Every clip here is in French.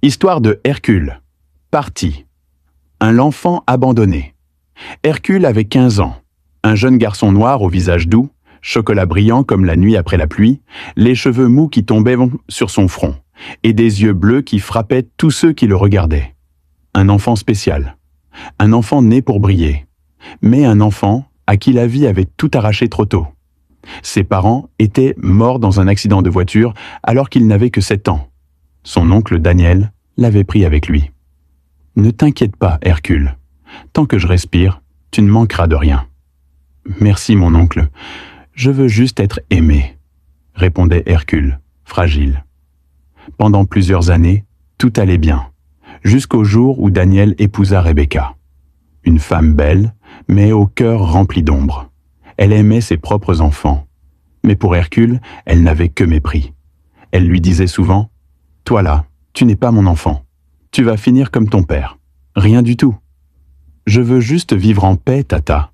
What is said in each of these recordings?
Histoire de Hercule. Partie. L'enfant abandonné. Hercule avait 15 ans. Un jeune garçon noir au visage doux, chocolat brillant comme la nuit après la pluie, les cheveux mous qui tombaient sur son front, et des yeux bleus qui frappaient tous ceux qui le regardaient. Un enfant spécial. Un enfant né pour briller. Mais un enfant à qui la vie avait tout arraché trop tôt. Ses parents étaient morts dans un accident de voiture alors qu'il n'avait que 7 ans. Son oncle Daniel l'avait pris avec lui. « Ne t'inquiète pas, Hercule. Tant que je respire, tu ne manqueras de rien. »« Merci, mon oncle. Je veux juste être aimé, » répondait Hercule, fragile. Pendant plusieurs années, tout allait bien, jusqu'au jour où Daniel épousa Rebecca. Une femme belle, mais au cœur rempli d'ombre. Elle aimait ses propres enfants. Mais pour Hercule, elle n'avait que mépris. Elle lui disait souvent « Toi là, tu n'es pas mon enfant. Tu vas finir comme ton père. Rien du tout. Je veux juste vivre en paix, Tata. »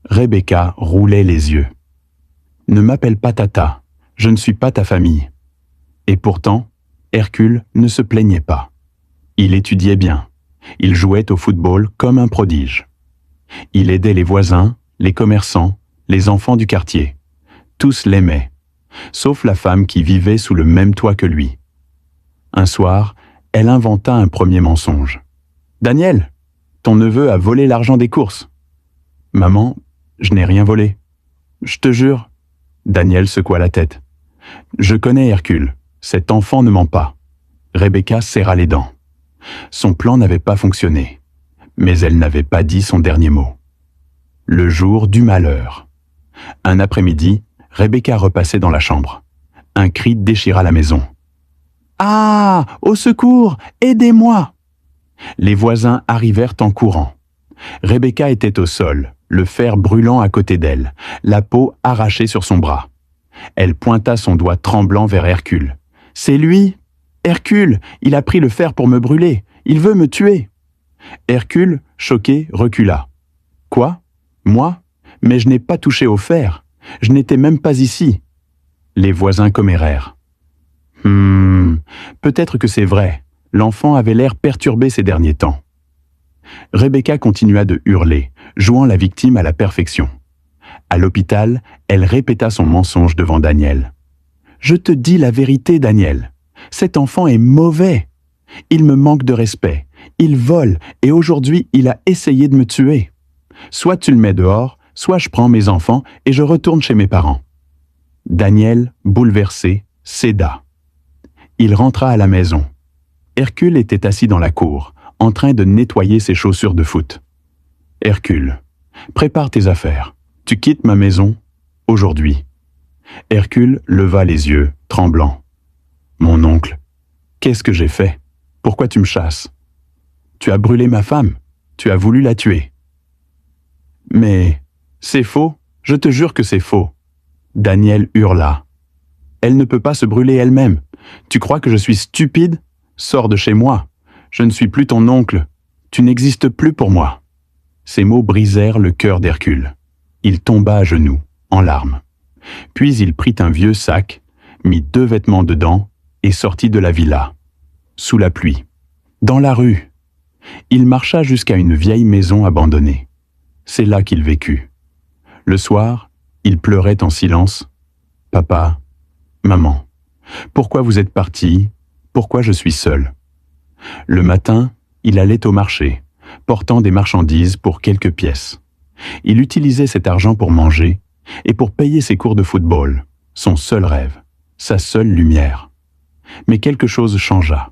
Rebecca roulait les yeux. « Ne m'appelle pas Tata, je ne suis pas ta famille. » Et pourtant, Hercule ne se plaignait pas. Il étudiait bien. Il jouait au football comme un prodige. Il aidait les voisins, les commerçants, les enfants du quartier. Tous l'aimaient, sauf la femme qui vivait sous le même toit que lui. Un soir, elle inventa un premier mensonge. « Daniel, ton neveu a volé l'argent des courses. »« Maman, je n'ai rien volé. »« Je te jure. » Daniel secoua la tête. « Je connais Hercule. Cet enfant ne ment pas. » Rebecca serra les dents. Son plan n'avait pas fonctionné, mais elle n'avait pas dit son dernier mot. Le jour du malheur. Un après-midi, Rebecca repassait dans la chambre. Un cri déchira la maison. « Ah! Au secours! Aidez-moi » Les voisins arrivèrent en courant. Rebecca était au sol, le fer brûlant à côté d'elle, la peau arrachée sur son bras. Elle pointa son doigt tremblant vers Hercule. « C'est lui! Hercule! Il a pris le fer pour me brûler! Il veut me tuer !» Hercule, choqué, recula. « Quoi? Moi? Mais je n'ai pas touché au fer. Je n'étais même pas ici. » Les voisins commérèrent. « Peut-être que c'est vrai. L'enfant avait l'air perturbé ces derniers temps. » Rebecca continua de hurler, jouant la victime à la perfection. À l'hôpital, elle répéta son mensonge devant Daniel. « Je te dis la vérité, Daniel. Cet enfant est mauvais. Il me manque de respect. Il vole et aujourd'hui, il a essayé de me tuer. Soit tu le mets dehors, soit je prends mes enfants et je retourne chez mes parents. » Daniel, bouleversé, céda. Il rentra à la maison. Hercule était assis dans la cour, en train de nettoyer ses chaussures de foot. « Hercule, prépare tes affaires. Tu quittes ma maison aujourd'hui. » Hercule leva les yeux, tremblant. « Mon oncle, qu'est-ce que j'ai fait? Pourquoi tu me chasses? Tu as brûlé ma femme. Tu as voulu la tuer. » « Mais c'est faux, je te jure que c'est faux. » Daniel hurla. « Elle ne peut pas se brûler elle-même. Tu crois que je suis stupide? Sors de chez moi. Je ne suis plus ton oncle. Tu n'existes plus pour moi. » Ces mots brisèrent le cœur d'Hercule. Il tomba à genoux, en larmes. Puis il prit un vieux sac, mit 2 vêtements dedans et sortit de la villa. Sous la pluie. Dans la rue. Il marcha jusqu'à une vieille maison abandonnée. C'est là qu'il vécut. Le soir, il pleurait en silence. « Papa, maman, pourquoi vous êtes partis? Pourquoi je suis seul ?» Le matin, il allait au marché, portant des marchandises pour quelques pièces. Il utilisait cet argent pour manger et pour payer ses cours de football, son seul rêve, sa seule lumière. Mais quelque chose changea.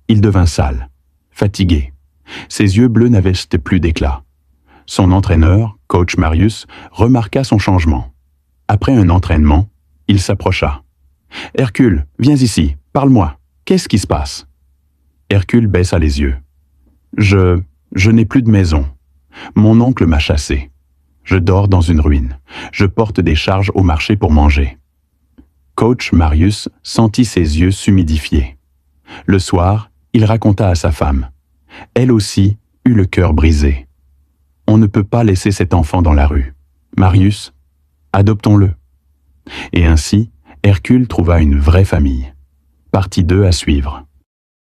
Il devint sale, fatigué. Ses yeux bleus n'avaient plus d'éclat. Son entraîneur, coach Marius, remarqua son changement. Après un entraînement, il s'approcha. « Hercule, viens ici, parle-moi. Qu'est-ce qui se passe ?» Hercule baissa les yeux. « Je n'ai plus de maison. Mon oncle m'a chassé. Je dors dans une ruine. Je porte des charges au marché pour manger. » Coach Marius sentit ses yeux s'humidifier. Le soir, il raconta à sa femme. Elle aussi eut le cœur brisé. On ne peut pas laisser cet enfant dans la rue. Marius, adoptons-le. Et ainsi, Hercule trouva une vraie famille. Partie 2 à suivre.